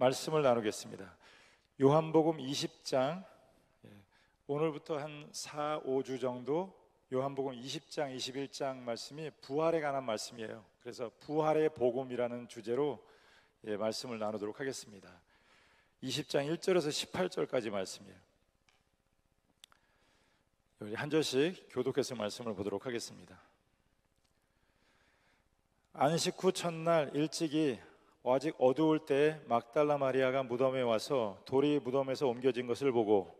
말씀을 나누겠습니다. 요한복음 20장, 오늘부터 한 4, 5주 정도 요한복음 20장, 21장 말씀이 부활에 관한 말씀이에요. 그래서 부활의 복음이라는 주제로 말씀을 나누도록 하겠습니다. 20장 1절에서 18절까지 말씀이에요. 우리 한 절씩 교독해서 말씀을 보도록 하겠습니다. 안식 후 첫날 일찍이 아직 어두울 때 막달라 마리아가 무덤에 와서 돌이 무덤에서 옮겨진 것을 보고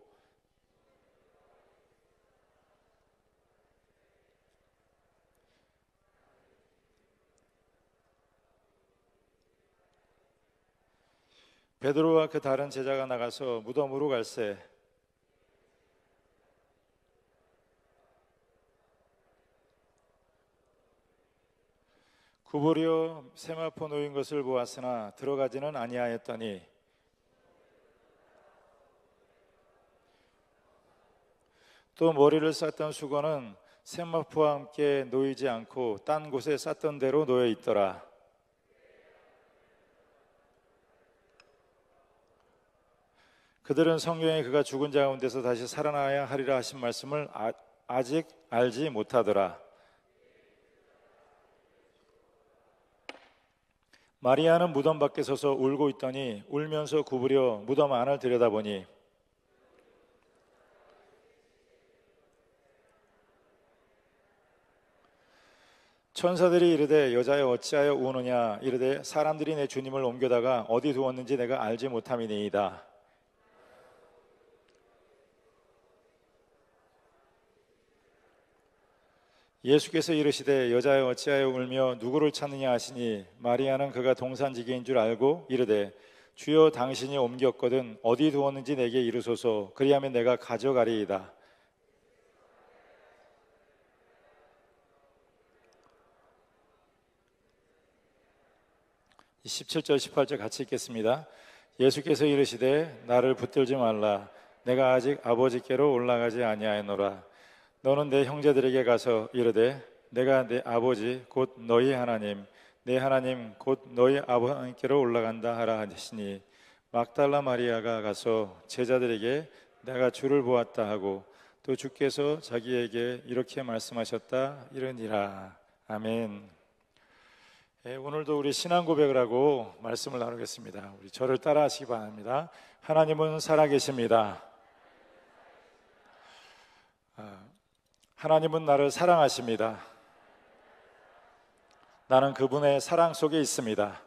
베드로와 그 다른 제자가 나가서 무덤으로 갈새 구부려 세마포 놓인 것을 보았으나 들어가지는 아니하였더니 또 머리를 쌌던 수건은 세마포와 함께 놓이지 않고 딴 곳에 쌌던 대로 놓여 있더라. 그들은 성경에 그가 죽은 자 가운데서 다시 살아나야 하리라 하신 말씀을 아직 알지 못하더라. 마리아는 무덤 밖에 서서 울고 있더니 울면서 구부려 무덤 안을 들여다보니 천사들이 이르되 여자여 어찌하여 우느냐 이르되 사람들이 내 주님을 옮겨다가 어디 두었는지 내가 알지 못함이니이다. 예수께서 이르시되 여자여 어찌하여 울며 누구를 찾느냐 하시니 마리아는 그가 동산지기인 줄 알고 이르되 주여 당신이 옮겼거든 어디 두었는지 내게 이르소서 그리하면 내가 가져가리이다. 이 17절 18절 같이 읽겠습니다. 예수께서 이르시되 나를 붙들지 말라 내가 아직 아버지께로 올라가지 아니하였노라. 너는 내 형제들에게 가서 이르되 내가 내 아버지 곧 너희 하나님 내 하나님 곧 너희 아버지께로 올라간다 하라 하시니 막달라 마리아가 가서 제자들에게 내가 주를 보았다 하고 또 주께서 자기에게 이렇게 말씀하셨다 이르니라. 아멘. 오늘도 우리 신앙 고백을 하고 말씀을 나누겠습니다. 우리 저를 따라 하시기 바랍니다. 하나님은 살아계십니다. 하나님은 나를 사랑하십니다. 나는 그분의 사랑 속에 있습니다.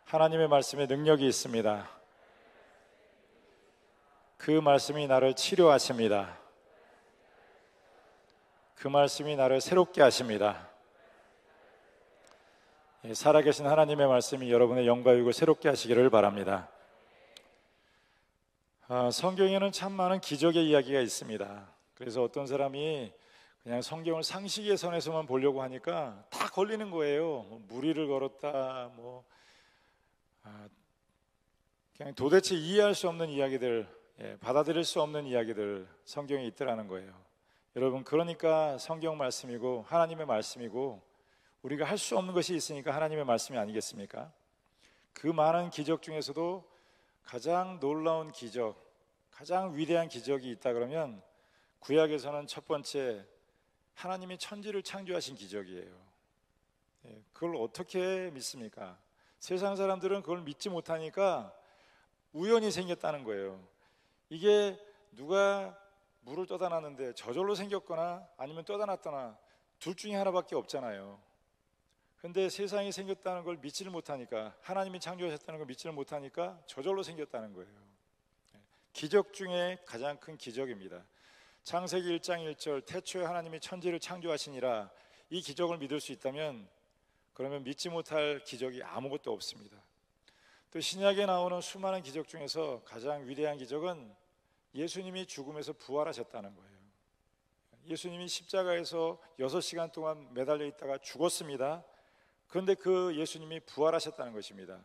하나님의 말씀에 능력이 있습니다. 그 말씀이 나를 치료하십니다. 그 말씀이 나를 새롭게 하십니다. 살아계신 하나님의 말씀이 여러분의 영과 육을 새롭게 하시기를 바랍니다. 성경에는 참 많은 기적의 이야기가 있습니다. 그래서 어떤 사람이 그냥 성경을 상식의 선에서만 보려고 하니까 다 걸리는 거예요. 무리를 걸었다, 그냥 도대체 이해할 수 없는 이야기들, 받아들일 수 없는 이야기들 성경에 있더라는 거예요. 여러분, 그러니까 성경 말씀이고 하나님의 말씀이고 우리가 할 수 없는 것이 있으니까 하나님의 말씀이 아니겠습니까? 그 많은 기적 중에서도 가장 놀라운 기적, 가장 위대한 기적이 있다 그러면 구약에서는 첫 번째 하나님이 천지를 창조하신 기적이에요. 그걸 어떻게 믿습니까? 세상 사람들은 그걸 믿지 못하니까 우연히 생겼다는 거예요. 이게 누가 물을 떠다 놨는데 저절로 생겼거나 아니면 떠다 놨거나 둘 중에 하나밖에 없잖아요. 근데 세상이 생겼다는 걸 믿지를 못하니까, 하나님이 창조하셨다는 걸 믿지를 못하니까 저절로 생겼다는 거예요. 기적 중에 가장 큰 기적입니다. 창세기 1장 1절 태초에 하나님이 천지를 창조하시니라, 이 기적을 믿을 수 있다면 그러면 믿지 못할 기적이 아무것도 없습니다. 또 신약에 나오는 수많은 기적 중에서 가장 위대한 기적은 예수님이 죽음에서 부활하셨다는 거예요. 예수님이 십자가에서 6시간 동안 매달려 있다가 죽었습니다. 그런데 그 예수님이 부활하셨다는 것입니다.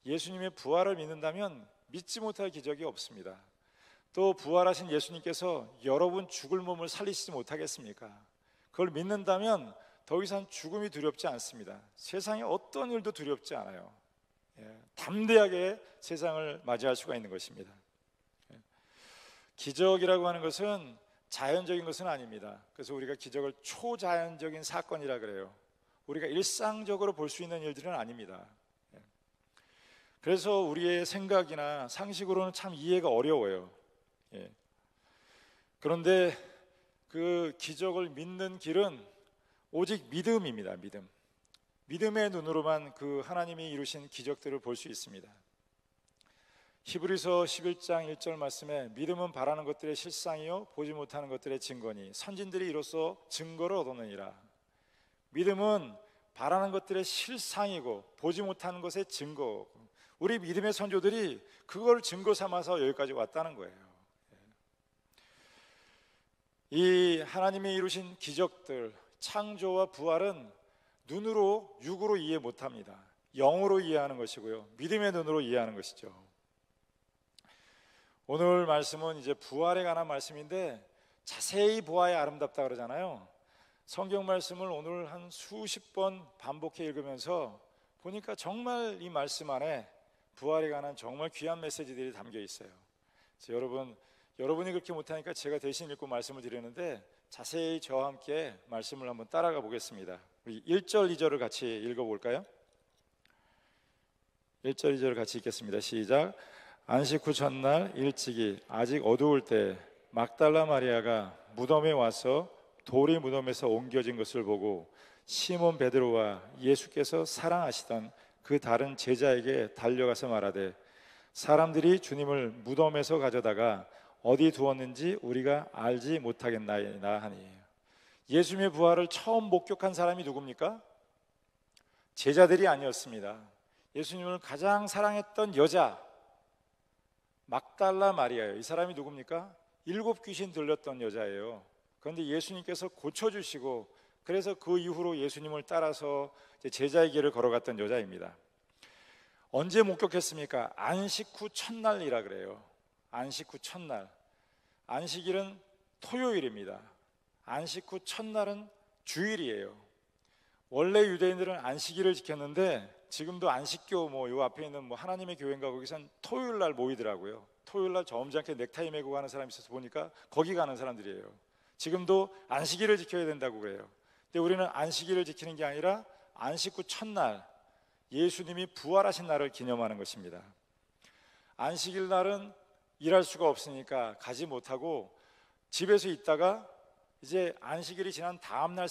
예수님의 부활을 믿는다면 믿지 못할 기적이 없습니다. 또 부활하신 예수님께서 여러분 죽을 몸을 살리시지 못하겠습니까? 그걸 믿는다면 더 이상 죽음이 두렵지 않습니다. 세상에 어떤 일도 두렵지 않아요. 담대하게 세상을 맞이할 수가 있는 것입니다. 기적이라고 하는 것은 자연적인 것은 아닙니다. 그래서 우리가 기적을 초자연적인 사건이라 그래요. 우리가 일상적으로 볼 수 있는 일들은 아닙니다. 그래서 우리의 생각이나 상식으로는 참 이해가 어려워요. 그런데 그 기적을 믿는 길은 오직 믿음입니다. 믿음의 눈으로만 그 하나님이 이루신 기적들을 볼 수 있습니다. 히브리서 11장 1절 말씀에 믿음은 바라는 것들의 실상이요 보지 못하는 것들의 증거니 선진들이 이로써 증거를 얻었느니라. 믿음은 바라는 것들의 실상이고 보지 못하는 것의 증거. 우리 믿음의 선조들이 그걸 증거 삼아서 여기까지 왔다는 거예요. 이 하나님이 이루신 기적들, 창조와 부활은 눈으로, 육으로 이해 못합니다. 영으로 이해하는 것이고요, 믿음의 눈으로 이해하는 것이죠. 오늘 말씀은 이제 부활에 관한 말씀인데 자세히 보아야 아름답다 그러잖아요. 성경 말씀을 오늘 한 수십 번 반복해 읽으면서 보니까 정말 이 말씀 안에 부활에 관한 정말 귀한 메시지들이 담겨 있어요. 그래서 여러분이 그렇게 못하니까 제가 대신 읽고 말씀을 드리는데 자세히 저와 함께 말씀을 한번 따라가 보겠습니다. 우리 1절 2절을 같이 읽어볼까요? 1절 2절을 같이 읽겠습니다. 시작. 안식 후 첫날 일찍이 아직 어두울 때 막달라 마리아가 무덤에 와서 돌이 무덤에서 옮겨진 것을 보고 시몬 베드로와 예수께서 사랑하시던 그 다른 제자에게 달려가서 말하되 사람들이 주님을 무덤에서 가져다가 어디 두었는지 우리가 알지 못하겠나이다 하니. 예수님의 부활을 처음 목격한 사람이 누굽니까? 제자들이 아니었습니다. 예수님을 가장 사랑했던 여자 막달라 마리아예요. 이 사람이 누굽니까? 7 귀신 들렸던 여자예요. 그런데 예수님께서 고쳐주시고 그래서 그 이후로 예수님을 따라서 제자의 길을 걸어갔던 여자입니다. 언제 목격했습니까? 안식 후 첫날이라 그래요. 안식 후 첫날. 안식일은 토요일입니다. 안식 후 첫날은 주일이에요. 원래 유대인들은 안식일을 지켰는데 지금도 안식교 요 앞에 있는 하나님의 교회인가 거기선 토요일 날 모이더라고요. 토요일 날 점잖게 넥타이 메고 가는 사람이 있어서 보니까 거기 가는 사람들이에요. 지금도 안식일을 지켜야 된다고 그래요. 근데 우리는 안식일을 지키는 게 아니라 안식 후 첫날 예수님이 부활하신 날을 기념하는 것입니다. 안식일 날은 일할 수가 없으니까 가지 못하고 집에서 있다가 이제 안식일이 지난 다음 날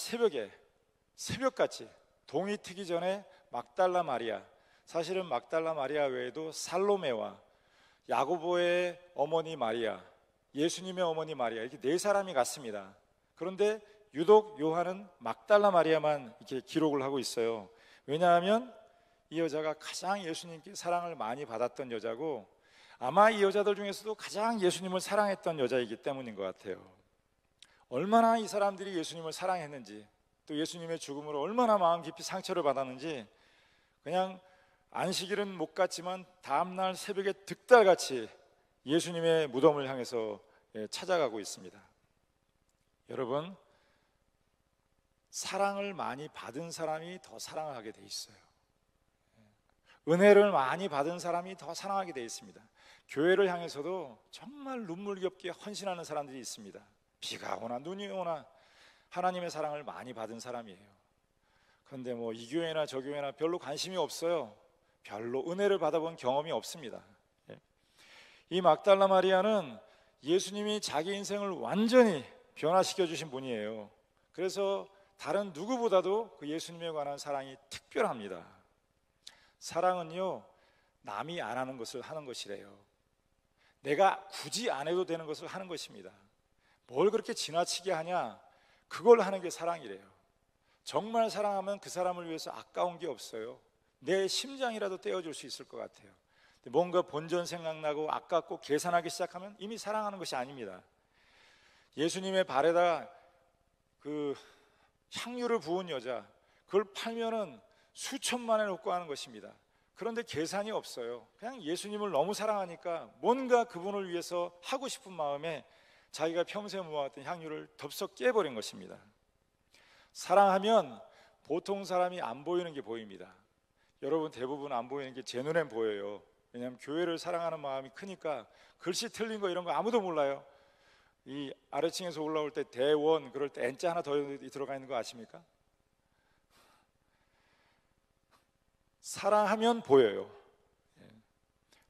새벽같이 동이 트기 전에 막달라 마리아, 사실은 막달라 마리아 외에도 살로메와 야고보의 어머니 마리아, 예수님의 어머니 마리아, 이렇게 4사람이 갔습니다. 그런데 유독 요한은 막달라 마리아만 이렇게 기록을 하고 있어요. 왜냐하면 이 여자가 가장 예수님께 사랑을 많이 받았던 여자고 아마 이 여자들 중에서도 가장 예수님을 사랑했던 여자이기 때문인 것 같아요. 얼마나 이 사람들이 예수님을 사랑했는지, 또 예수님의 죽음으로 얼마나 마음 깊이 상처를 받았는지 그냥 안식일은 못 갔지만 다음날 새벽에 득달같이 예수님의 무덤을 향해서 찾아가고 있습니다. 여러분, 사랑을 많이 받은 사람이 더 사랑을 하게 돼 있어요. 은혜를 많이 받은 사람이 더 사랑하게 돼 있습니다. 교회를 향해서도 정말 눈물겹게 헌신하는 사람들이 있습니다. 비가 오나 눈이 오나 하나님의 사랑을 많이 받은 사람이에요. 그런데 이 교회나 저 교회나 별로 관심이 없어요. 별로 은혜를 받아본 경험이 없습니다. 이 막달라 마리아는 예수님이 자기 인생을 완전히 변화시켜 주신 분이에요. 그래서 다른 누구보다도 그 예수님에 관한 사랑이 특별합니다. 사랑은요, 남이 안 하는 것을 하는 것이래요. 내가 굳이 안 해도 되는 것을 하는 것입니다. 뭘 그렇게 지나치게 하냐? 그걸 하는 게 사랑이래요. 정말 사랑하면 그 사람을 위해서 아까운 게 없어요. 내 심장이라도 떼어줄 수 있을 것 같아요. 뭔가 본전 생각나고 아깝고 계산하기 시작하면 이미 사랑하는 것이 아닙니다. 예수님의 발에다 그 향유를 부은 여자, 그걸 팔면은 수천만 원에 놓고 하는 것입니다. 그런데 계산이 없어요. 그냥 예수님을 너무 사랑하니까 뭔가 그분을 위해서 하고 싶은 마음에 자기가 평생 모아왔던 향유를 덥석 깨버린 것입니다. 사랑하면 보통 사람이 안 보이는 게 보입니다. 여러분 대부분 안 보이는 게 제 눈엔 보여요. 왜냐하면 교회를 사랑하는 마음이 크니까 글씨 틀린 거 이런 거 아무도 몰라요. 이 아래층에서 올라올 때 대원 그럴 때 N자 하나 더 들어가 있는 거 아십니까? 사랑하면 보여요.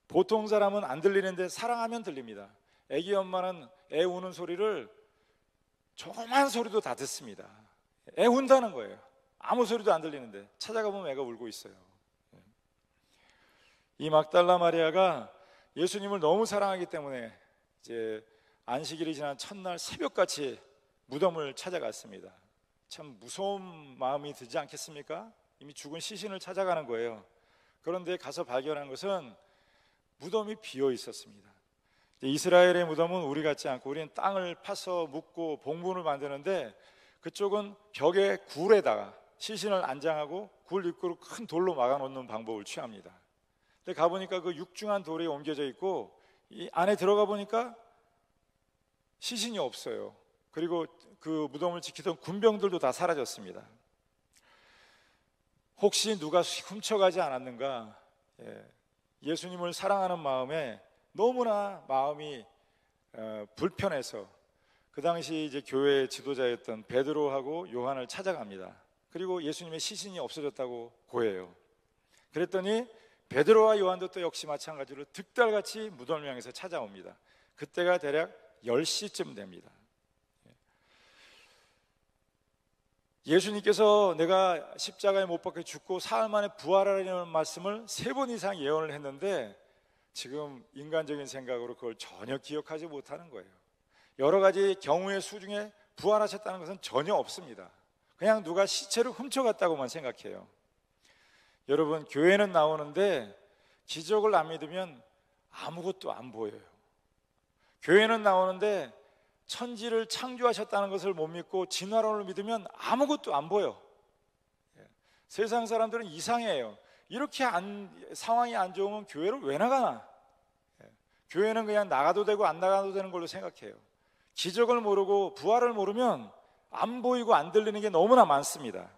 보통 사람은 안 들리는데 사랑하면 들립니다. 애기 엄마는 애 우는 소리를 조그만 소리도 다 듣습니다. 애 운다는 거예요. 아무 소리도 안 들리는데 찾아가 보면 애가 울고 있어요. 이 막달라 마리아가 예수님을 너무 사랑하기 때문에 이제 안식일이 지난 첫날 새벽같이 무덤을 찾아갔습니다. 참 무서운 마음이 들지 않겠습니까? 이미 죽은 시신을 찾아가는 거예요. 그런데 가서 발견한 것은 무덤이 비어 있었습니다. 이스라엘의 무덤은 우리 같지 않고 우리는 땅을 파서 묻고 봉분을 만드는데 그쪽은 벽에 굴에다가 시신을 안장하고 굴 입구를 큰 돌로 막아놓는 방법을 취합니다. 근데 가보니까 그 육중한 돌이 옮겨져 있고 이 안에 들어가 보니까 시신이 없어요. 그리고 그 무덤을 지키던 군병들도 다 사라졌습니다. 혹시 누가 훔쳐가지 않았는가? 예수님을 사랑하는 마음에 너무나 마음이 불편해서 그 당시 이제 교회 지도자였던 베드로하고 요한을 찾아갑니다. 그리고 예수님의 시신이 없어졌다고 고해요. 그랬더니 베드로와 요한도 또 역시 마찬가지로 득달같이 무덤을 향해서 찾아옵니다. 그때가 대략 10시쯤 됩니다. 예수님께서 내가 십자가에 못 박혀 죽고 사흘 만에 부활하리라는 말씀을 3번 이상 예언을 했는데 지금 인간적인 생각으로 그걸 전혀 기억하지 못하는 거예요. 여러 가지 경우의 수 중에 부활하셨다는 것은 전혀 없습니다. 그냥 누가 시체를 훔쳐갔다고만 생각해요. 여러분, 교회는 나오는데 기적을 안 믿으면 아무것도 안 보여요. 교회는 나오는데 천지를 창조하셨다는 것을 못 믿고 진화론을 믿으면 아무것도 안 보여. 세상 사람들은 이상해요. 이렇게 상황이 안 좋으면 교회를 왜 나가나? 교회는 그냥 나가도 되고 안 나가도 되는 걸로 생각해요. 기적을 모르고 부활을 모르면 안 보이고 안 들리는 게 너무나 많습니다.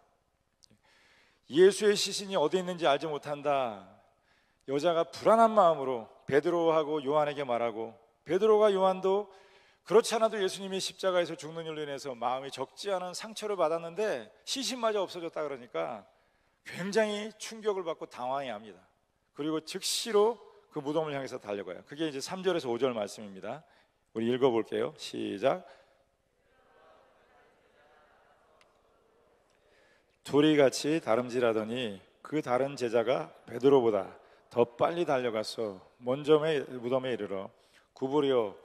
예수의 시신이 어디 있는지 알지 못한다. 여자가 불안한 마음으로 베드로하고 요한에게 말하고, 베드로가 요한도 그렇지 않아도 예수님이 십자가에서 죽는 일로 인해서 마음이 적지 않은 상처를 받았는데 시신마저 없어졌다 그러니까 굉장히 충격을 받고 당황해합니다. 그리고 즉시로 그 무덤을 향해서 달려가요. 그게 이제 3절에서 5절 말씀입니다. 우리 읽어볼게요. 시작. 둘이 같이 다름질하더니 그 다른 제자가 베드로보다 더 빨리 달려가서 먼저 무덤에 이르러 구부려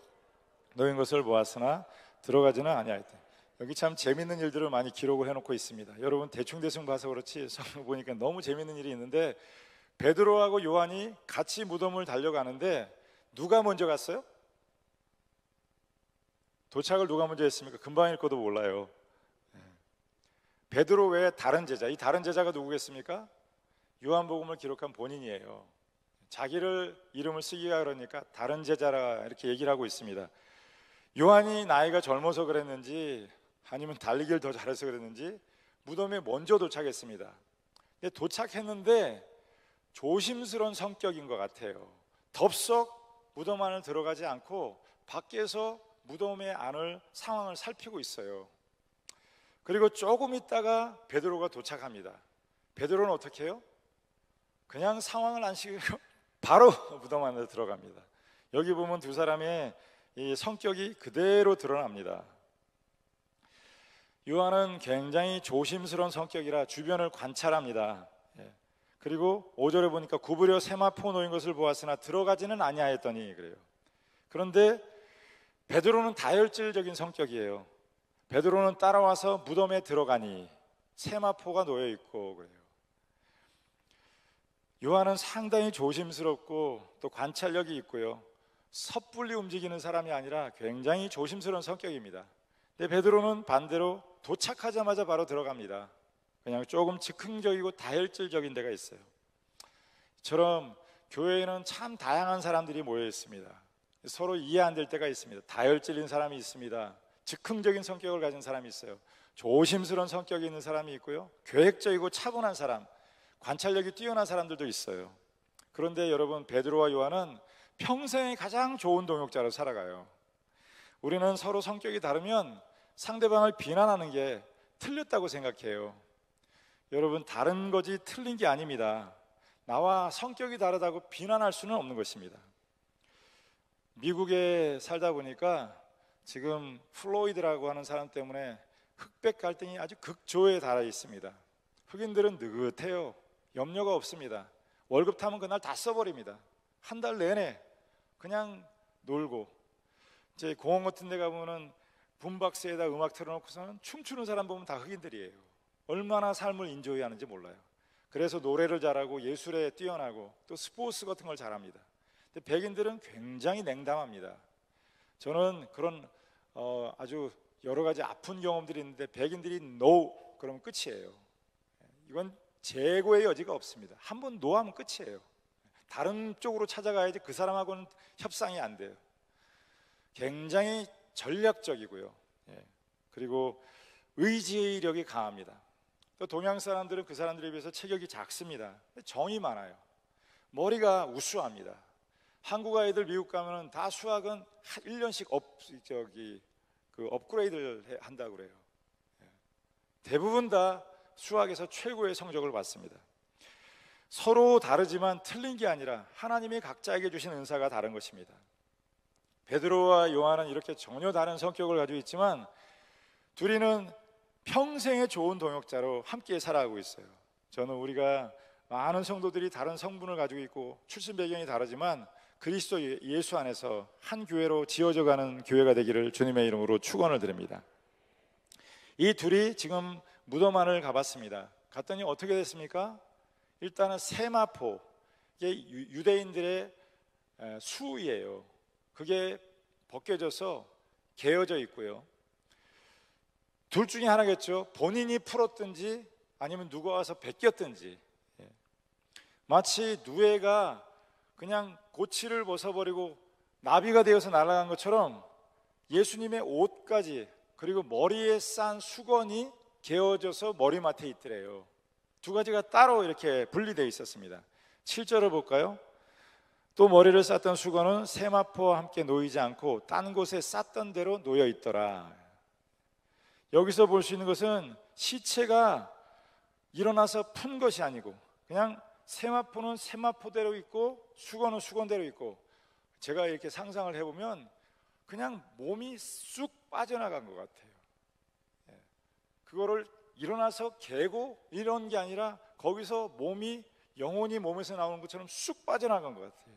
놓인 것을 보았으나 들어가지는 아니하였다. 여기 참 재밌는 일들을 많이 기록을 해놓고 있습니다. 여러분 대충 봐서 그렇지 성경 보니까 너무 재밌는 일이 있는데, 베드로하고 요한이 같이 무덤을 달려가는데 누가 먼저 갔어요? 도착을 누가 먼저 했습니까? 금방일 것도 몰라요. 베드로 외에 다른 제자, 이 다른 제자가 누구겠습니까? 요한복음을 기록한 본인이에요. 자기를 이름을 쓰기가 그러니까 다른 제자라 이렇게 얘기를 하고 있습니다. 요한이 나이가 젊어서 그랬는지 아니면 달리기를 더 잘해서 그랬는지 무덤에 먼저 도착했습니다. 근데 도착했는데 조심스러운 성격인 것 같아요. 덥석 무덤 안을 들어가지 않고 밖에서 무덤의 안을 상황을 살피고 있어요. 그리고 조금 있다가 베드로가 도착합니다. 베드로는 어떻게 해요? 그냥 상황을 안 시키고 바로 무덤 안으로 들어갑니다. 여기 보면 두 사람의 이 성격이 그대로 드러납니다. 요한은 굉장히 조심스러운 성격이라 주변을 관찰합니다. 그리고 5절에 보니까 구부려 세마포 놓인 것을 보았으나 들어가지는 아니하였더니 그래요. 그런데 베드로는 다혈질적인 성격이에요. 베드로는 따라와서 무덤에 들어가니 세마포가 놓여 있고 그래요. 요한은 상당히 조심스럽고 또 관찰력이 있고요. 섣불리 움직이는 사람이 아니라 굉장히 조심스러운 성격입니다. 근데 베드로는 반대로 도착하자마자 바로 들어갑니다. 그냥 조금 즉흥적이고 다혈질적인 데가 있어요. 이처럼 교회에는 참 다양한 사람들이 모여 있습니다. 서로 이해 안 될 때가 있습니다. 다혈질인 사람이 있습니다. 즉흥적인 성격을 가진 사람이 있어요. 조심스러운 성격이 있는 사람이 있고요. 계획적이고 차분한 사람, 관찰력이 뛰어난 사람들도 있어요. 그런데 여러분, 베드로와 요한은 평생에 가장 좋은 동역자로 살아가요. 우리는 서로 성격이 다르면 상대방을 비난하는 게 틀렸다고 생각해요. 여러분, 다른 거지 틀린 게 아닙니다. 나와 성격이 다르다고 비난할 수는 없는 것입니다. 미국에 살다 보니까 지금 플로이드라고 하는 사람 때문에 흑백 갈등이 아주 극조에 달해 있습니다. 흑인들은 느긋해요. 염려가 없습니다. 월급 타면 그날 다 써버립니다. 한 달 내내 그냥 놀고, 이제 공원 같은 데 가보면 붐박스에다 음악 틀어놓고서는 춤추는 사람 보면 다 흑인들이에요. 얼마나 삶을 인조이 하는지 몰라요. 그래서 노래를 잘하고 예술에 뛰어나고 또 스포츠 같은 걸 잘합니다. 근데 백인들은 굉장히 냉담합니다. 저는 그런 아주 여러 가지 아픈 경험들이 있는데, 백인들이 NO 그러면 끝이에요. 이건 재고의 여지가 없습니다. 한번 노하면 끝이에요. 다른 쪽으로 찾아가야지 그 사람하고는 협상이 안 돼요. 굉장히 전략적이고요. 그리고 의지력이 강합니다. 또 동양 사람들은 그 사람들에 비해서 체격이 작습니다. 정이 많아요. 머리가 우수합니다. 한국 아이들 미국 가면은 다 수학은 1년씩 업그레이드를 한다고 그래요. 대부분 다 수학에서 최고의 성적을 받습니다. 서로 다르지만 틀린 게 아니라 하나님이 각자에게 주신 은사가 다른 것입니다. 베드로와 요한은 이렇게 전혀 다른 성격을 가지고 있지만 둘이는 평생의 좋은 동역자로 함께 살아가고 있어요. 저는 우리가 많은 성도들이 다른 성분을 가지고 있고 출신 배경이 다르지만 그리스도 예수 안에서 한 교회로 지어져가는 교회가 되기를 주님의 이름으로 축원을 드립니다. 이 둘이 지금 무덤 안을 가봤습니다. 갔더니 어떻게 됐습니까? 일단은 세마포, 이게 유대인들의 수이에요. 그게 벗겨져서 개어져 있고요. 둘 중에 하나겠죠. 본인이 풀었든지 아니면 누가 와서 베꼈든지. 마치 누에가 그냥 고치를 벗어버리고 나비가 되어서 날아간 것처럼 예수님의 옷까지, 그리고 머리에 싼 수건이 개어져서 머리맡에 있더래요. 두 가지가 따로 이렇게 분리되어 있었습니다. 7절을 볼까요? 또 머리를 쌌던 수건은 세마포와 함께 놓이지 않고 딴 곳에 쌌던 대로 놓여 있더라. 여기서 볼 수 있는 것은 시체가 일어나서 푼 것이 아니고 그냥 세마포는 세마포대로 있고 수건은 수건대로 있고, 제가 이렇게 상상을 해보면 그냥 몸이 쑥 빠져나간 것 같아요. 그거를 일어나서 개고 이런 게 아니라 거기서 몸이 영혼이 몸에서 나오는 것처럼 쑥 빠져나간 것 같아요.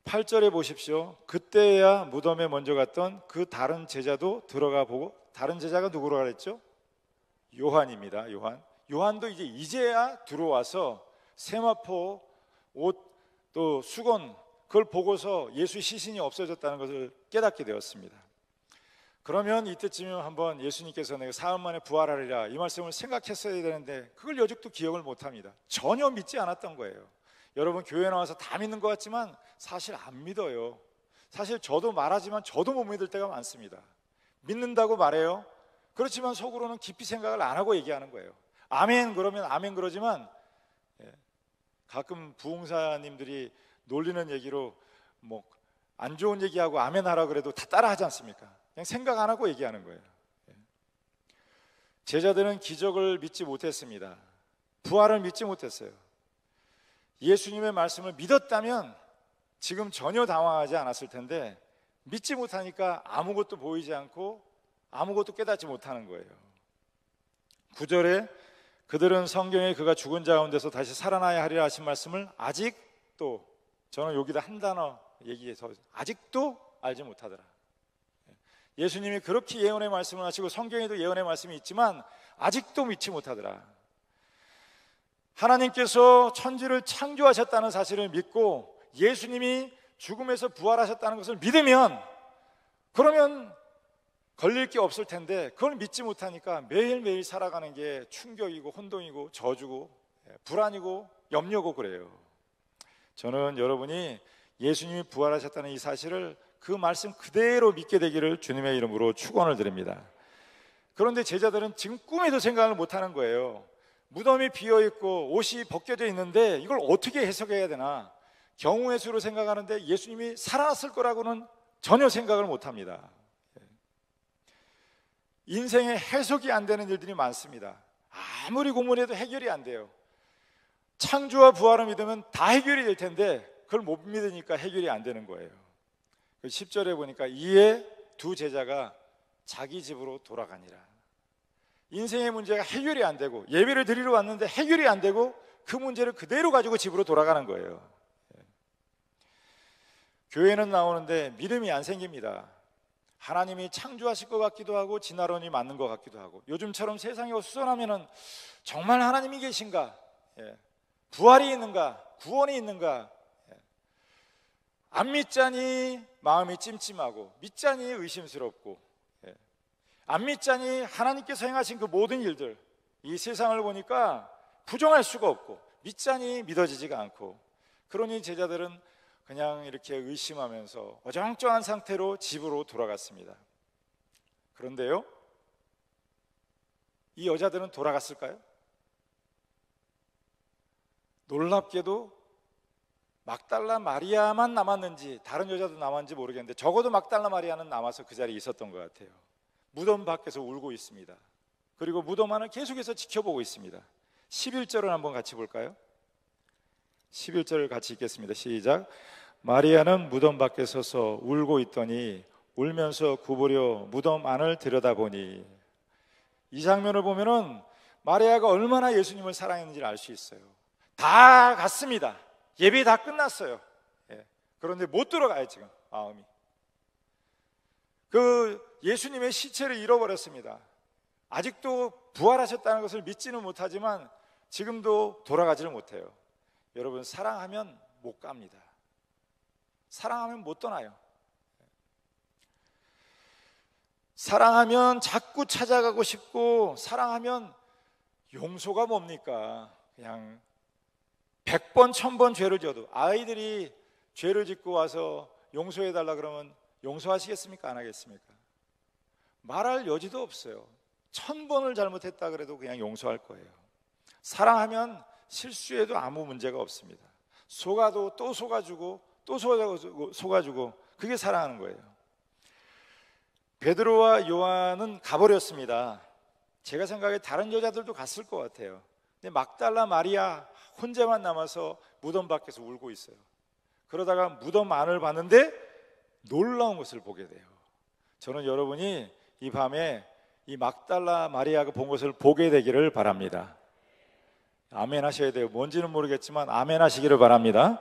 8절에 보십시오. 그때야 무덤에 먼저 갔던 그 다른 제자도 들어가 보고, 다른 제자가 누구로 그랬죠? 요한입니다. 요한도 이제야 들어와서 세마포 옷 또 수건 그걸 보고서 예수 시신이 없어졌다는 것을 깨닫게 되었습니다. 그러면 이때쯤이면 한번 예수님께서 내가 사흘 만에 부활하리라 이 말씀을 생각했어야 되는데 그걸 여직도 기억을 못합니다. 전혀 믿지 않았던 거예요. 여러분, 교회 나와서 다 믿는 것 같지만 사실 안 믿어요. 사실 저도 말하지만 저도 못 믿을 때가 많습니다. 믿는다고 말해요. 그렇지만 속으로는 깊이 생각을 안 하고 얘기하는 거예요. 아멘 그러면 아멘 그러지만, 가끔 부흥사님들이 놀리는 얘기로 뭐 안 좋은 얘기하고 아멘 하라 그래도 다 따라 하지 않습니까? 그냥 생각 안 하고 얘기하는 거예요. 제자들은 기적을 믿지 못했습니다. 부활을 믿지 못했어요. 예수님의 말씀을 믿었다면 지금 전혀 당황하지 않았을 텐데 믿지 못하니까 아무것도 보이지 않고 아무것도 깨닫지 못하는 거예요. 9절에 그들은 성경에 그가 죽은 자 가운데서 다시 살아나야 하리라 하신 말씀을 아직도, 저는 여기다 한 단어 얘기해서 아직도 알지 못하더라. 예수님이 그렇게 예언의 말씀을 하시고 성경에도 예언의 말씀이 있지만 아직도 믿지 못하더라. 하나님께서 천지를 창조하셨다는 사실을 믿고 예수님이 죽음에서 부활하셨다는 것을 믿으면 그러면 걸릴 게 없을 텐데 그걸 믿지 못하니까 매일매일 살아가는 게 충격이고 혼동이고 저주고 불안이고 염려고 그래요. 저는 여러분이 예수님이 부활하셨다는 이 사실을 그 말씀 그대로 믿게 되기를 주님의 이름으로 축원을 드립니다. 그런데 제자들은 지금 꿈에도 생각을 못하는 거예요. 무덤이 비어있고 옷이 벗겨져 있는데 이걸 어떻게 해석해야 되나? 경우의 수로 생각하는데 예수님이 살아났을 거라고는 전혀 생각을 못합니다. 인생에 해석이 안 되는 일들이 많습니다. 아무리 고문해도 해결이 안 돼요. 창조와 부활을 믿으면 다 해결이 될 텐데 그걸 못 믿으니까 해결이 안 되는 거예요. 10절에 보니까 이에 두 제자가 자기 집으로 돌아가니라. 인생의 문제가 해결이 안 되고 예배를 드리러 왔는데 해결이 안 되고 그 문제를 그대로 가지고 집으로 돌아가는 거예요. 교회는 나오는데 믿음이 안 생깁니다. 하나님이 창조하실 것 같기도 하고 진화론이 맞는 것 같기도 하고, 요즘처럼 세상이 어수선하면은 정말 하나님이 계신가? 부활이 있는가? 구원이 있는가? 안 믿자니 마음이 찜찜하고, 믿자니 의심스럽고, 안 믿자니 하나님께서 행하신 그 모든 일들, 이 세상을 보니까 부정할 수가 없고, 믿자니 믿어지지가 않고, 그러니 제자들은 그냥 이렇게 의심하면서 어정쩡한 상태로 집으로 돌아갔습니다. 그런데요, 이 여자들은 돌아갔을까요? 놀랍게도 막달라 마리아만 남았는지 다른 여자도 남았는지 모르겠는데 적어도 막달라 마리아는 남아서 그 자리에 있었던 것 같아요. 무덤 밖에서 울고 있습니다. 그리고 무덤 안을 계속해서 지켜보고 있습니다. 11절을 한번 같이 볼까요? 11절을 같이 읽겠습니다. 시작. 마리아는 무덤 밖에 서서 울고 있더니 울면서 구부려 무덤 안을 들여다보니, 이 장면을 보면은 마리아가 얼마나 예수님을 사랑했는지를 알 수 있어요. 다 갔습니다. 예배 다 끝났어요. 그런데 못 들어가요. 지금 마음이 그 예수님의 시체를 잃어버렸습니다. 아직도 부활하셨다는 것을 믿지는 못하지만 지금도 돌아가지를 못해요. 여러분, 사랑하면 못 갑니다. 사랑하면 못 떠나요. 사랑하면 자꾸 찾아가고 싶고, 사랑하면 용서가 뭡니까? 그냥 100번 1000번 죄를 지어도, 아이들이 죄를 짓고 와서 용서해달라 그러면 용서하시겠습니까? 안 하겠습니까? 말할 여지도 없어요. 1000번을 잘못했다 그래도 그냥 용서할 거예요. 사랑하면 실수해도 아무 문제가 없습니다. 속아도 또 속아주고 또 속아주고, 그게 사랑하는 거예요. 베드로와 요한은 가버렸습니다. 제가 생각에 다른 여자들도 갔을 것 같아요. 근데 막달라 마리아 혼자만 남아서 무덤 밖에서 울고 있어요. 그러다가 무덤 안을 봤는데 놀라운 것을 보게 돼요. 저는 여러분이 이 밤에 이 막달라 마리아가 본 것을 보게 되기를 바랍니다. 아멘 하셔야 돼요. 뭔지는 모르겠지만 아멘 하시기를 바랍니다.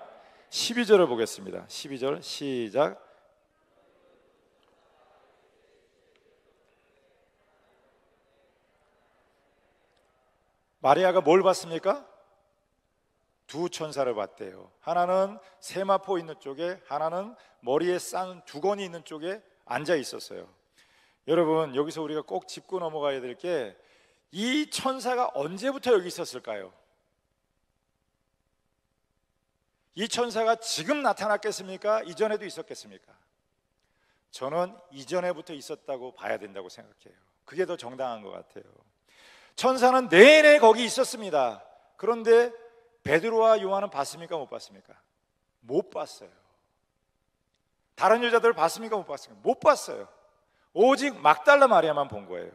12절을 보겠습니다. 12절 시작. 마리아가 뭘 봤습니까? 두 천사를 봤대요. 하나는 세마포 있는 쪽에, 하나는 머리에 싼 두건이 있는 쪽에 앉아 있었어요. 여러분, 여기서 우리가 꼭 짚고 넘어가야 될 게, 이 천사가 언제부터 여기 있었을까요? 이 천사가 지금 나타났겠습니까? 이전에도 있었겠습니까? 저는 이전에부터 있었다고 봐야 된다고 생각해요. 그게 더 정당한 것 같아요. 천사는 내내 거기 있었습니다. 그런데 베드로와 요한은 봤습니까? 못 봤습니까? 못 봤어요. 다른 여자들 봤습니까? 못 봤습니까? 못 봤어요. 오직 막달라 마리아만 본 거예요.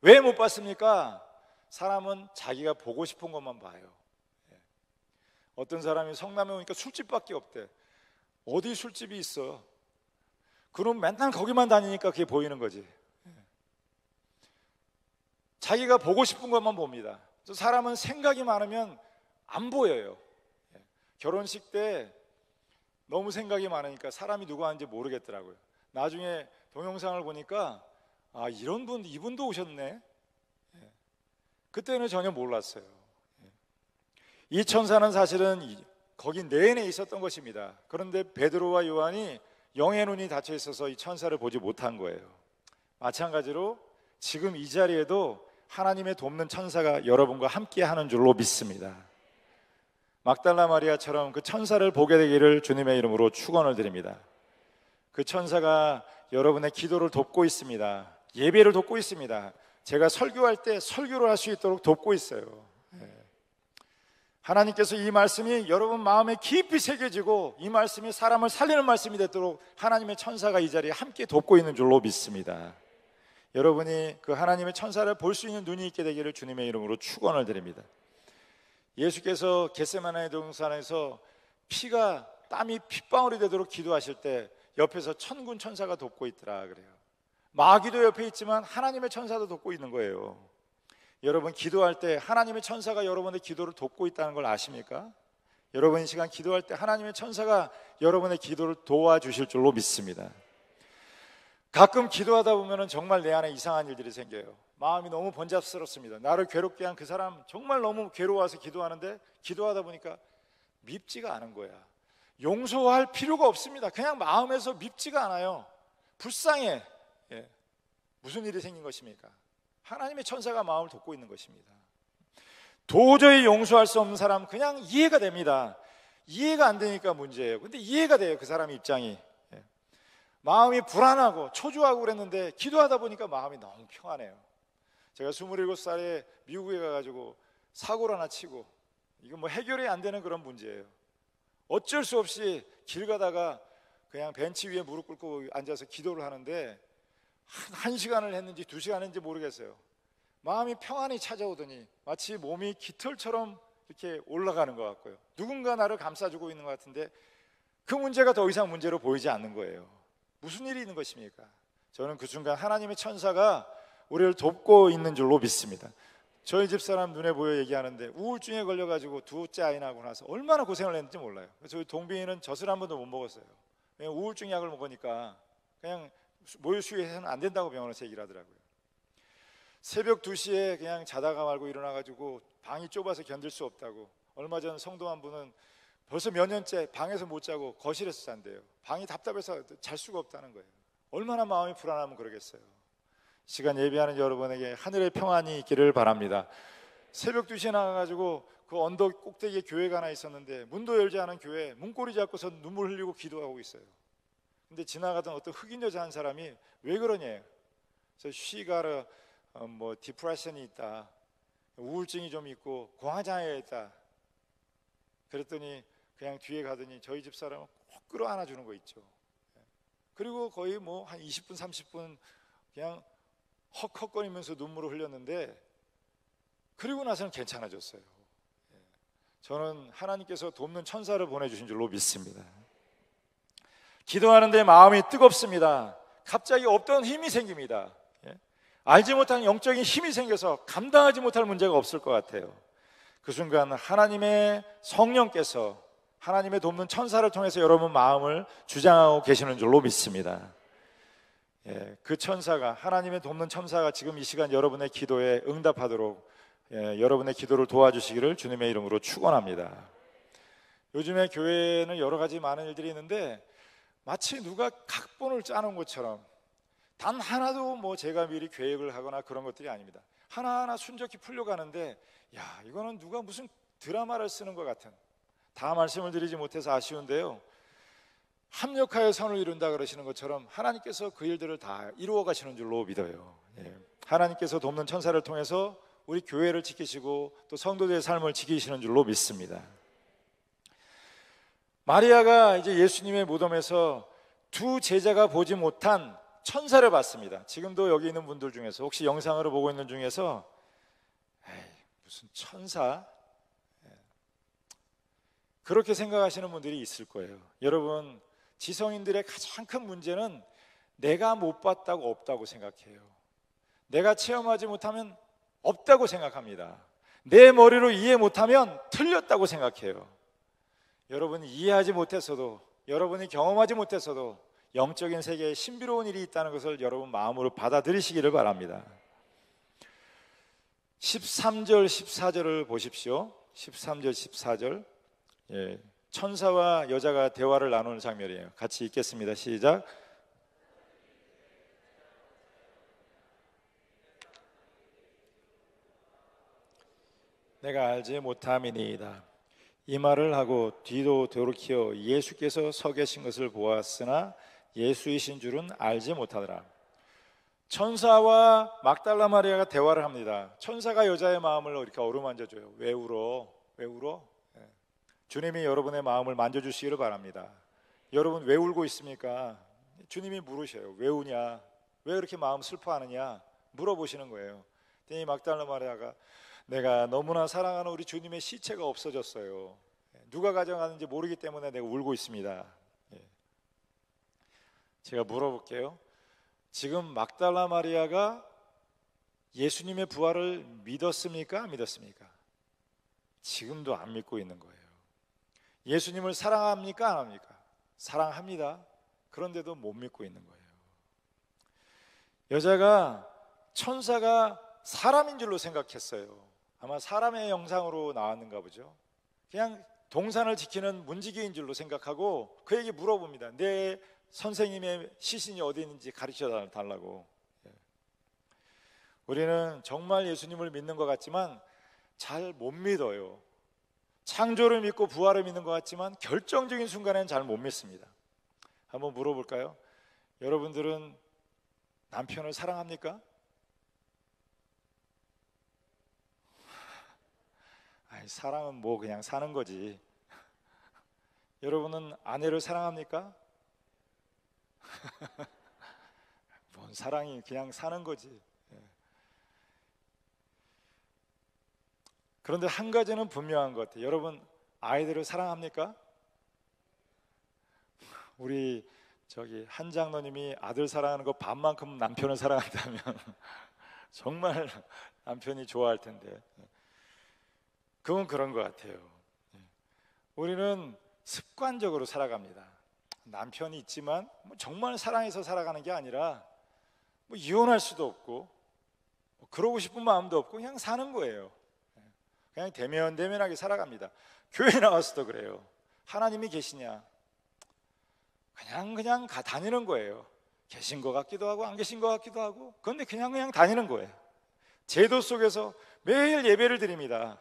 왜 못 봤습니까? 사람은 자기가 보고 싶은 것만 봐요. 어떤 사람이 성남에 오니까 술집밖에 없대. 어디 술집이 있어? 그럼 맨날 거기만 다니니까 그게 보이는 거지. 자기가 보고 싶은 것만 봅니다. 사람은 생각이 많으면 안 보여요. 결혼식 때 너무 생각이 많으니까 사람이 누구 하는지 모르겠더라고요. 나중에 동영상을 보니까 아, 이런 분, 이분도 오셨네. 그때는 전혀 몰랐어요. 이 천사는 사실은 거기 내내 있었던 것입니다. 그런데 베드로와 요한이 영의 눈이 닫혀 있어서 이 천사를 보지 못한 거예요. 마찬가지로 지금 이 자리에도 하나님의 돕는 천사가 여러분과 함께 하는 줄로 믿습니다. 막달라 마리아처럼 그 천사를 보게 되기를 주님의 이름으로 축원을 드립니다. 그 천사가 여러분의 기도를 돕고 있습니다. 예배를 돕고 있습니다. 제가 설교할 때 설교를 할 수 있도록 돕고 있어요. 하나님께서 이 말씀이 여러분 마음에 깊이 새겨지고 이 말씀이 사람을 살리는 말씀이 되도록 하나님의 천사가 이 자리에 함께 돕고 있는 줄로 믿습니다. 여러분이 그 하나님의 천사를 볼 수 있는 눈이 있게 되기를 주님의 이름으로 축원을 드립니다. 예수께서 겟세마네 동산에서 땀이 핏방울이 되도록 기도하실 때 옆에서 천군 천사가 돕고 있더라 그래요. 마귀도 옆에 있지만 하나님의 천사도 돕고 있는 거예요. 여러분 기도할 때 하나님의 천사가 여러분의 기도를 돕고 있다는 걸 아십니까? 여러분 이 시간 기도할 때 하나님의 천사가 여러분의 기도를 도와주실 줄로 믿습니다. 가끔 기도하다 보면 정말 내 안에 이상한 일들이 생겨요. 마음이 너무 번잡스럽습니다. 나를 괴롭게 한 그 사람 정말 너무 괴로워서 기도하는데 기도하다 보니까 밉지가 않은 거야. 용서할 필요가 없습니다. 그냥 마음에서 밉지가 않아요. 불쌍해. 무슨 일이 생긴 것입니까? 하나님의 천사가 마음을 돕고 있는 것입니다. 도저히 용서할 수 없는 사람 그냥 이해가 됩니다. 이해가 안 되니까 문제예요. 근데 이해가 돼요. 그 사람 입장이. 마음이 불안하고 초조하고 그랬는데 기도하다 보니까 마음이 너무 평안해요. 제가 27살에 미국에 가가지고 사고를 하나 치고 이거 뭐 해결이 안 되는 그런 문제예요. 어쩔 수 없이 길 가다가 그냥 벤치 위에 무릎 꿇고 앉아서 기도를 하는데 한 시간을 했는지 2시간 했는지 모르겠어요. 마음이 평안히 찾아오더니 마치 몸이 깃털처럼 이렇게 올라가는 것 같고요. 누군가 나를 감싸주고 있는 것 같은데 그 문제가 더 이상 문제로 보이지 않는 거예요. 무슨 일이 있는 것입니까? 저는 그 순간 하나님의 천사가 우리를 돕고 있는 줄로 믿습니다. 저희 집사람 눈에 보여 얘기하는데 우울증에 걸려가지고 두째 아이 낳고 나서 얼마나 고생을 했는지 몰라요. 저희 동빈이는 젖을 한 번도 못 먹었어요. 그냥 우울증 약을 먹으니까 그냥 모유 수유해서는 안 된다고 병원에서 얘기를 하더라고요. 새벽 2시에 그냥 자다가 말고 일어나가지고 방이 좁아서 견딜 수 없다고. 얼마 전 성도 한 분은 벌써 몇 년째 방에서 못 자고 거실에서 잔대요. 방이 답답해서 잘 수가 없다는 거예요. 얼마나 마음이 불안하면 그러겠어요. 시간 예배하는 여러분에게 하늘의 평안이 있기를 바랍니다. 새벽 2시에 나가가지고 그 언덕 꼭대기에 교회가 하나 있었는데 문도 열지 않은 교회 문고리 잡고서 눈물 흘리고 기도하고 있어요. 근데 지나가던 어떤 흑인 여자 한 사람이 왜 그러냐? 그래서 쉬가르 뭐 디프레션이 있다, 우울증이 좀 있고 공황장애가 있다. 그랬더니 그냥 뒤에 가더니 저희 집 사람은 꼭 끌어안아 주는 거 있죠. 그리고 거의 뭐 한 20분 30분 그냥 헉헉거리면서 눈물을 흘렸는데 그리고 나서는 괜찮아졌어요. 저는 하나님께서 돕는 천사를 보내주신 줄로 믿습니다. 기도하는데 마음이 뜨겁습니다. 갑자기 없던 힘이 생깁니다. 알지 못한 영적인 힘이 생겨서 감당하지 못할 문제가 없을 것 같아요. 그 순간 하나님의 성령께서 하나님의 돕는 천사를 통해서 여러분 마음을 주장하고 계시는 줄로 믿습니다. 그 천사가, 하나님의 돕는 천사가 지금 이 시간 여러분의 기도에 응답하도록 여러분의 기도를 도와주시기를 주님의 이름으로 축원합니다. 요즘에 교회는 여러 가지 많은 일들이 있는데 마치 누가 각본을 짜놓은 것처럼 단 하나도 뭐 제가 미리 계획을 하거나 그런 것들이 아닙니다. 하나하나 순적히 풀려가는데 야, 이거는 누가 무슨 드라마를 쓰는 것 같은, 다 말씀을 드리지 못해서 아쉬운데요, 합력하여 선을 이룬다 그러시는 것처럼 하나님께서 그 일들을 다 이루어 가시는 줄로 믿어요. 하나님께서 돕는 천사를 통해서 우리 교회를 지키시고 또 성도들의 삶을 지키시는 줄로 믿습니다. 마리아가 이제 예수님의 무덤에서 두 제자가 보지 못한 천사를 봤습니다. 지금도 여기 있는 분들 중에서 혹시 영상으로 보고 있는 중에서 무슨 천사? 그렇게 생각하시는 분들이 있을 거예요. 여러분, 지성인들의 가장 큰 문제는 내가 못 봤다고 없다고 생각해요. 내가 체험하지 못하면 없다고 생각합니다. 내 머리로 이해 못하면 틀렸다고 생각해요. 여러분이 이해하지 못했어도, 여러분이 경험하지 못했어도 영적인 세계에 신비로운 일이 있다는 것을 여러분 마음으로 받아들이시기를 바랍니다. 13절 14절을 보십시오. 13절 14절, 천사와 여자가 대화를 나누는 장면이에요. 같이 읽겠습니다. 시작. 내가 알지 못함이니이다. 이 말을 하고 뒤도 돌이켜 예수께서 서 계신 것을 보았으나 예수이신 줄은 알지 못하더라. 천사와 막달라 마리아가 대화를 합니다. 천사가 여자의 마음을 이렇게 어루만져줘요. 왜 울어? 왜 울어? 주님이 여러분의 마음을 만져주시기를 바랍니다. 여러분 왜 울고 있습니까? 주님이 물으셔요. 왜 우냐? 왜 그렇게 마음 슬퍼하느냐? 물어보시는 거예요. 이 막달라 마리아가 내가 너무나 사랑하는 우리 주님의 시체가 없어졌어요. 누가 가져가는지 모르기 때문에 내가 울고 있습니다. 제가 물어볼게요. 지금 막달라 마리아가 예수님의 부활을 믿었습니까? 안 믿었습니까? 지금도 안 믿고 있는 거예요. 예수님을 사랑합니까? 안 합니까? 사랑합니다. 그런데도 못 믿고 있는 거예요. 여자가 천사가 사람인 줄로 생각했어요. 아마 사람의 형상으로 나왔는가 보죠. 그냥 동산을 지키는 문지기인 줄로 생각하고 그에게 물어봅니다. 내 선생님의 시신이 어디 있는지 가르쳐 달라고. 우리는 정말 예수님을 믿는 것 같지만 잘 못 믿어요. 창조를 믿고 부활을 믿는 것 같지만 결정적인 순간에는 잘 못 믿습니다. 한번 물어볼까요? 여러분들은 남편을 사랑합니까? 아이, 사랑은 뭐 그냥 사는 거지. 여러분은 아내를 사랑합니까? 뭔 사랑이 그냥 사는 거지. 그런데 한 가지는 분명한 것 같아요. 여러분 아이들을 사랑합니까? 우리 한 장로님이 아들 사랑하는 거 반만큼 남편을 사랑한다면 정말 남편이 좋아할 텐데 그건 그런 것 같아요. 우리는 습관적으로 살아갑니다. 남편이 있지만 정말 사랑해서 살아가는 게 아니라 이혼할 수도 없고 그러고 싶은 마음도 없고 그냥 사는 거예요. 그냥 대면대면하게 살아갑니다. 교회 나와서도 그래요. 하나님이 계시냐? 그냥 다니는 거예요. 계신 것 같기도 하고 안 계신 것 같기도 하고 그런데 그냥 다니는 거예요. 제도 속에서 매일 예배를 드립니다.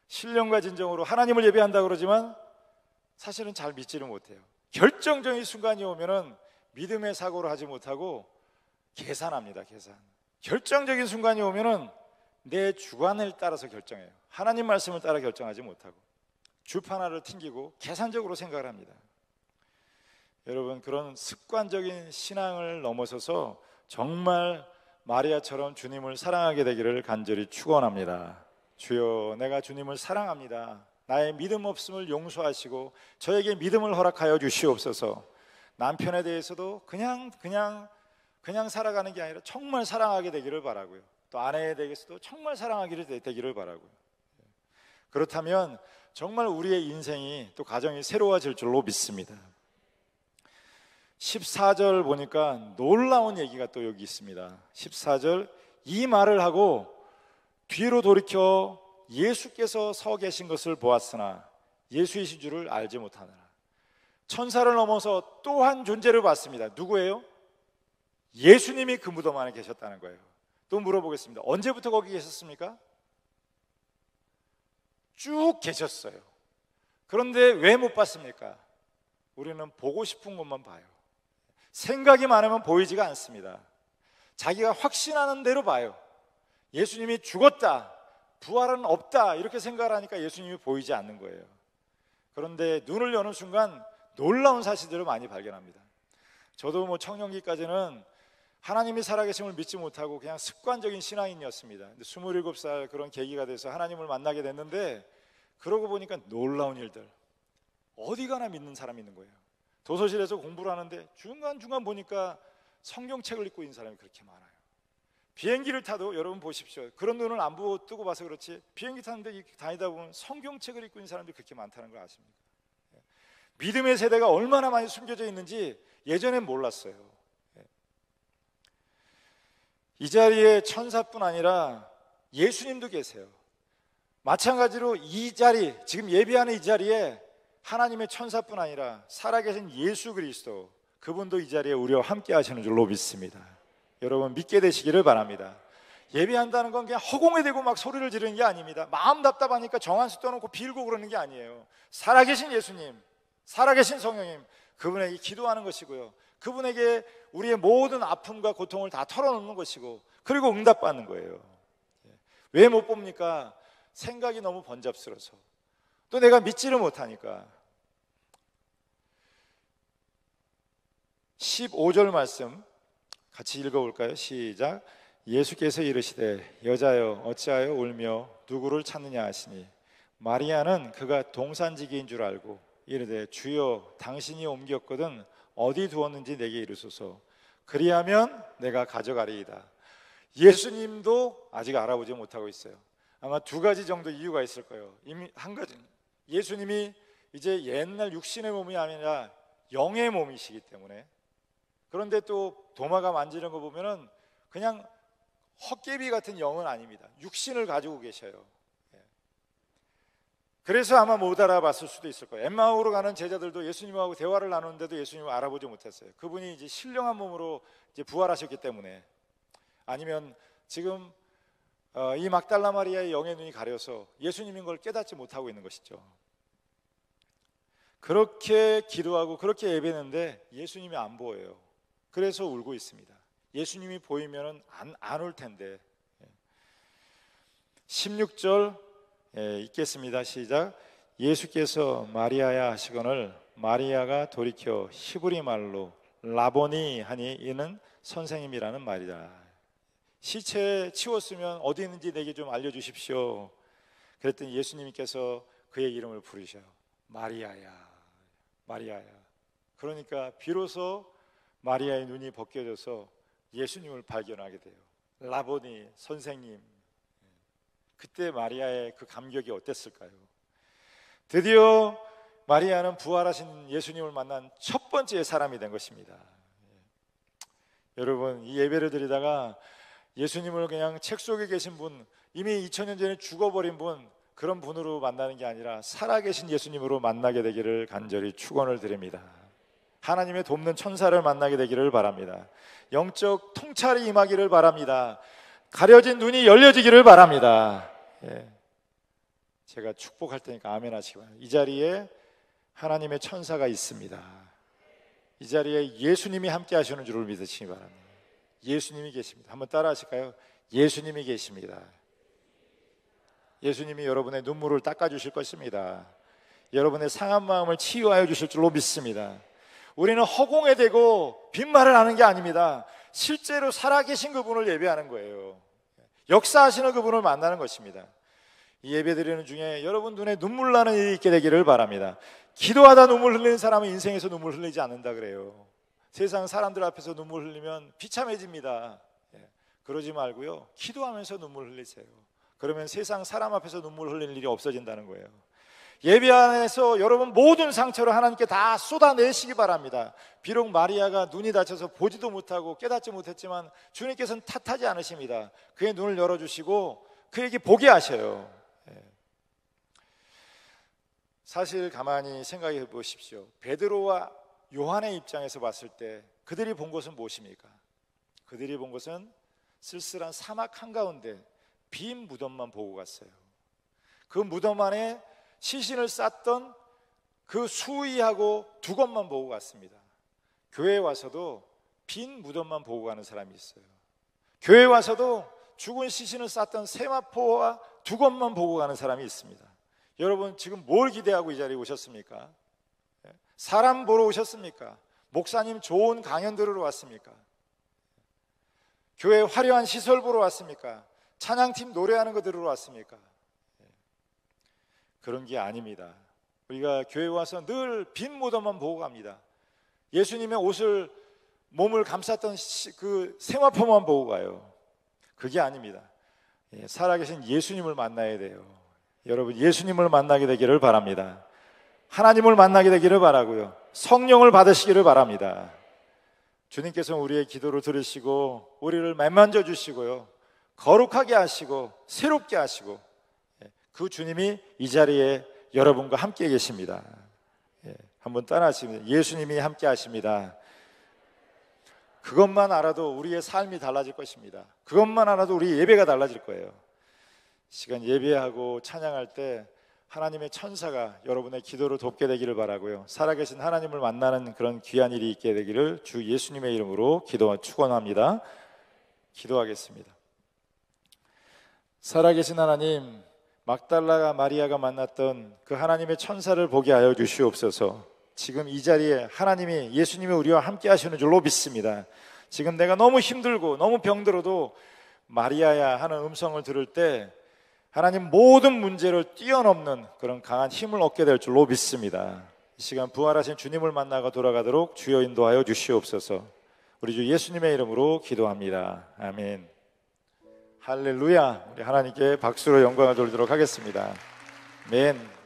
신령과 진정으로 하나님을 예배한다 그러지만 사실은 잘 믿지를 못해요. 결정적인 순간이 오면은 믿음의 사고를 하지 못하고 계산합니다. 계산. 결정적인 순간이 오면은 내 주관을 따라서 결정해요. 하나님 말씀을 따라 결정하지 못하고 주판화를 튕기고 계산적으로 생각을 합니다. 여러분 그런 습관적인 신앙을 넘어서서 정말 마리아처럼 주님을 사랑하게 되기를 간절히 축원합니다. 주여 내가 주님을 사랑합니다. 나의 믿음 없음을 용서하시고 저에게 믿음을 허락하여 주시옵소서. 남편에 대해서도 그냥 살아가는 게 아니라 정말 사랑하게 되기를 바라고요. 또 아내에 대해서도 정말 사랑하게 되기를 바라고요. 그렇다면 정말 우리의 인생이 또 가정이 새로워질 줄로 믿습니다. 14절 보니까 놀라운 얘기가 또 여기 있습니다. 14절 이 말을 하고 뒤로 돌이켜 예수께서 서 계신 것을 보았으나 예수이신 줄을 알지 못하느라. 천사를 넘어서 또 한 존재를 봤습니다. 누구예요? 예수님이 그 무덤 안에 계셨다는 거예요. 또 물어보겠습니다. 언제부터 거기 계셨습니까? 쭉 계셨어요. 그런데 왜 못 봤습니까? 우리는 보고 싶은 것만 봐요. 생각이 많으면 보이지가 않습니다. 자기가 확신하는 대로 봐요. 예수님이 죽었다, 부활은 없다 이렇게 생각을 하니까 예수님이 보이지 않는 거예요. 그런데 눈을 여는 순간 놀라운 사실들을 많이 발견합니다. 저도 청년기까지는 하나님이 살아계심을 믿지 못하고 그냥 습관적인 신앙인이었습니다. 27살 그런 계기가 돼서 하나님을 만나게 됐는데 그러고 보니까 놀라운 일들, 어디 가나 믿는 사람이 있는 거예요. 도서실에서 공부를 하는데 중간중간 보니까 성경책을 읽고 있는 사람이 그렇게 많아요. 비행기를 타도 여러분 보십시오. 그런 눈을 안 뜨고 봐서 그렇지 비행기 타는데 다니다 보면 성경책을 읽고 있는 사람들이 그렇게 많다는 걸 아십니까? 믿음의 세대가 얼마나 많이 숨겨져 있는지 예전엔 몰랐어요. 이 자리에 천사뿐 아니라 예수님도 계세요. 마찬가지로 이 자리, 지금 예배하는 이 자리에 하나님의 천사뿐 아니라 살아계신 예수 그리스도, 그분도 이 자리에 우리와 함께 하시는 줄로 믿습니다. 여러분 믿게 되시기를 바랍니다. 예배한다는 건 그냥 허공에 대고 막 소리를 지르는 게 아닙니다. 마음 답답하니까 정한수 떠놓고 빌고 그러는 게 아니에요. 살아계신 예수님, 살아계신 성령님, 그분에게 기도하는 것이고요. 그분에게 우리의 모든 아픔과 고통을 다 털어놓는 것이고, 그리고 응답받는 거예요. 왜 못 봅니까? 생각이 너무 번잡스러워서, 또 내가 믿지를 못하니까. 15절 말씀 같이 읽어볼까요? 시작. 예수께서 이르시되 여자여 어찌하여 울며 누구를 찾느냐 하시니 마리아는 그가 동산지기인 줄 알고 이르되 주여 당신이 옮겼거든 어디 두었는지 내게 이르소서. 그리하면 내가 가져가리이다. 예수님도 아직 알아보지 못하고 있어요. 아마 두 가지 정도 이유가 있을 거예요. 이미 한 가지, 예수님이 이제 옛날 육신의 몸이 아니라 영의 몸이시기 때문에. 그런데 또 도마가 만지는 거 보면은 그냥 헛개비 같은 영은 아닙니다. 육신을 가지고 계셔요. 그래서 아마 못 알아봤을 수도 있을 거예요. 엠마오로 가는 제자들도 예수님하고 대화를 나누는데도 예수님을 알아보지 못했어요. 그분이 이제 신령한 몸으로 이제 부활하셨기 때문에. 아니면 지금 이 막달라 마리아의 영의 눈이 가려서 예수님인 걸 깨닫지 못하고 있는 것이죠. 그렇게 기도하고 그렇게 예배했는데 예수님이 안 보여요. 그래서 울고 있습니다. 예수님이 보이면 안 올 텐데. 16절 읽겠습니다. 시작. 예수께서 마리아야 하시거늘 마리아가 돌이켜 히브리 말로 라보니 하니 이는 선생님이라는 말이다. 시체 치웠으면 어디 있는지 내게 좀 알려주십시오. 그랬더니 예수님께서 그의 이름을 부르셔요. 마리아야, 마리아야. 그러니까 비로소 마리아의 눈이 벗겨져서 예수님을 발견하게 돼요. 라보니, 선생님. 그때 마리아의 그 감격이 어땠을까요? 드디어 마리아는 부활하신 예수님을 만난 첫 번째 사람이 된 것입니다. 여러분, 이 예배를 드리다가 예수님을 그냥 책 속에 계신 분, 이미 2000년 전에 죽어버린 분, 그런 분으로 만나는 게 아니라 살아계신 예수님으로 만나게 되기를 간절히 축원을 드립니다. 하나님의 돕는 천사를 만나게 되기를 바랍니다. 영적 통찰이 임하기를 바랍니다. 가려진 눈이 열려지기를 바랍니다. 제가 축복할 테니까 아멘 하시기 바랍니다. 이 자리에 하나님의 천사가 있습니다. 이 자리에 예수님이 함께 하시는 줄을 믿으시기 바랍니다. 예수님이 계십니다. 한번 따라 하실까요? 예수님이 계십니다. 예수님이 여러분의 눈물을 닦아주실 것입니다. 여러분의 상한 마음을 치유하여 주실 줄로 믿습니다. 우리는 허공에 대고 빈말을 하는 게 아닙니다. 실제로 살아계신 그분을 예배하는 거예요. 역사하시는 그분을 만나는 것입니다. 이 예배 드리는 중에 여러분 눈에 눈물 나는 일이 있게 되기를 바랍니다. 기도하다 눈물 흘리는 사람은 인생에서 눈물 흘리지 않는다 그래요. 세상 사람들 앞에서 눈물 흘리면 비참해집니다. 그러지 말고요, 기도하면서 눈물 흘리세요. 그러면 세상 사람 앞에서 눈물 흘리는 일이 없어진다는 거예요. 예배 안에서 여러분 모든 상처를 하나님께 다 쏟아내시기 바랍니다. 비록 마리아가 눈이 다쳐서 보지도 못하고 깨닫지 못했지만 주님께서는 탓하지 않으십니다. 그의 눈을 열어주시고 그에게 보게 하셔요. 사실 가만히 생각해 보십시오. 베드로와 요한의 입장에서 봤을 때 그들이 본 것은 무엇입니까? 그들이 본 것은 쓸쓸한 사막 한가운데 빈 무덤만 보고 갔어요. 그 무덤 안에 시신을 쌌던 그 수의하고 두건만 보고 갔습니다. 교회에 와서도 빈 무덤만 보고 가는 사람이 있어요. 교회에 와서도 죽은 시신을 쌌던 세마포와 두건만 보고 가는 사람이 있습니다. 여러분 지금 뭘 기대하고 이 자리에 오셨습니까? 사람 보러 오셨습니까? 목사님 좋은 강연 들으러 왔습니까? 교회 화려한 시설 보러 왔습니까? 찬양팀 노래하는 거 들으러 왔습니까? 그런 게 아닙니다. 우리가 교회 와서 늘 빈 무덤만 보고 갑니다. 예수님의 옷을 몸을 감쌌던 그 세마포만 보고 가요. 그게 아닙니다. 살아계신 예수님을 만나야 돼요. 여러분 예수님을 만나게 되기를 바랍니다. 하나님을 만나게 되기를 바라고요. 성령을 받으시기를 바랍니다. 주님께서 우리의 기도를 들으시고 우리를 매만져 주시고요, 거룩하게 하시고 새롭게 하시고, 그 주님이 이 자리에 여러분과 함께 계십니다. 한번 따라하시면 예수님이 함께 하십니다. 그것만 알아도 우리의 삶이 달라질 것입니다. 그것만 알아도 우리 예배가 달라질 거예요. 시간 예배하고 찬양할 때 하나님의 천사가 여러분의 기도를 돕게 되기를 바라고요. 살아계신 하나님을 만나는 그런 귀한 일이 있게 되기를 주 예수님의 이름으로 축원합니다. 기도하겠습니다. 살아계신 하나님, 막달라 마리아가 만났던 그 하나님의 천사를 보게 하여 주시옵소서. 지금 이 자리에 하나님이, 예수님이 우리와 함께 하시는 줄로 믿습니다. 지금 내가 너무 힘들고 너무 병들어도 마리아야 하는 음성을 들을 때 하나님 모든 문제를 뛰어넘는 그런 강한 힘을 얻게 될 줄로 믿습니다. 이 시간 부활하신 주님을 만나고 돌아가도록 주여 인도하여 주시옵소서. 우리 주 예수님의 이름으로 기도합니다. 아멘. 할렐루야. 우리 하나님께 박수로 영광을 돌리도록 하겠습니다. 아멘.